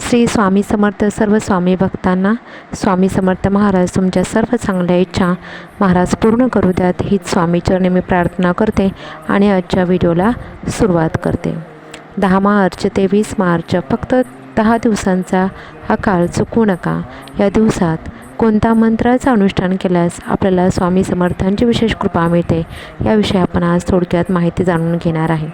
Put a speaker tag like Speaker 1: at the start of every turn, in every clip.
Speaker 1: श्री स्वामी समर्थ. सर्व स्वामी भक्तांना स्वामी समर्थ महाराज तुमच्या सर्व चांगल्या इच्छा महाराज पूर्ण करू द्यात हीच स्वामीचरणी मी प्रार्थना करते आणि आजच्या व्हिडिओला सुरुवात करते. 10 मार्च ते 20 मार्च फक्त 10 दिवसांचा हा काळ चुकवू नका. या दिवसात कोणता मंत्राचं अनुष्ठान केल्यास आपल्याला स्वामी समर्थांची विशेष कृपा मिळते याविषयी आपण आज थोडक्यात माहिती जाणून घेणार आहे.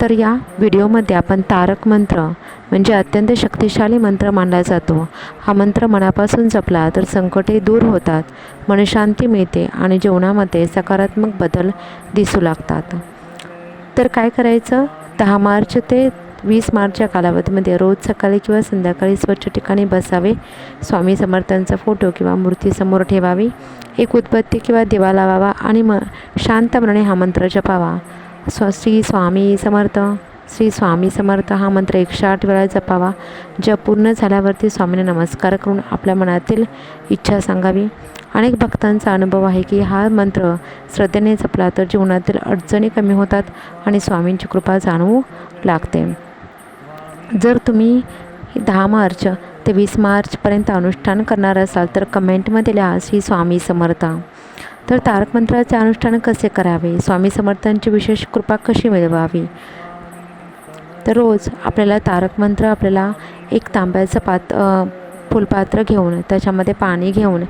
Speaker 1: तर या व्हिडिओमध्ये आपण तारक मंत्र म्हणजे अत्यंत शक्तिशाली मंत्र मानला जातो. हा मंत्र मनापासून जपला तर संकटे दूर होतात, मनशांती मिळते आणि जीवनामध्ये सकारात्मक बदल दिसू लागतात. तर काय करायचं, 10 मार्च ते 20 मार्चच्या कालावधीमध्ये रोज सकाळी किंवा संध्याकाळी स्वच्छ ठिकाणी बसावे, स्वामी समर्थांचा फोटो किंवा मूर्ती समोर ठेवावी, एक उदबत्ती किंवा दिवा लावावा आणि शांत मनाने हा मंत्र जपावा. श्री स्वामी समर्थ, श्री स्वामी समर्थ हा मंत्र 108 वेळा जपावा. जप पूर्ण झाल्यावरती स्वामींना नमस्कार करून आपल्या मनातील इच्छा सांगावी. अनेक भक्तांचा अनुभव आहे की हा मंत्र श्रद्धेने जपला तर जीवनातील अडचणी कमी होतात आणि स्वामींची कृपा जाणवू लागते. जर तुम्ही 10 मार्च ते 20 मार्चपर्यंत अनुष्ठान करणार असाल तर कमेंटमध्ये लिहा श्री स्वामी समर्थ. तर तारक मंत्राचे अनुष्ठान कसे करावे, स्वामी समर्थांची विशेष कृपा कशी मिळवावी. तर रोज आपल्याला तारक मंत्र आपल्याला एक तांब्याचं फुलपात्र घेऊन त्याच्यामध्ये पाणी घेऊन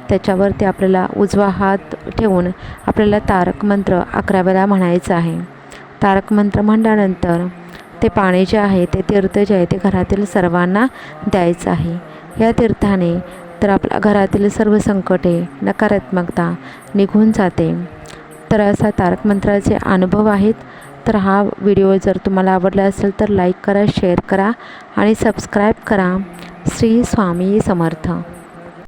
Speaker 1: त्याच्यावरती आपल्याला उजवा हात ठेवून आपल्याला तारक मंत्र 11 वेळा म्हणायचं आहे. तारक मंत्र म्हणल्यानंतर ते पाणी जे आहे ते तीर्थ जे आहे ते घरातील सर्वांना द्यायचं आहे. या तीर्थाने तर आपल्या घरातील सर्व संकटे नकारात्मकता निघून जाते. तर असा तारक मंत्राचे अनुभव आहेत. तर हा व्हिडिओ जर तुम्हाला आवडला असेल तर लाईक करा, शेअर करा आणि सबस्क्राईब करा. श्री स्वामी समर्थ.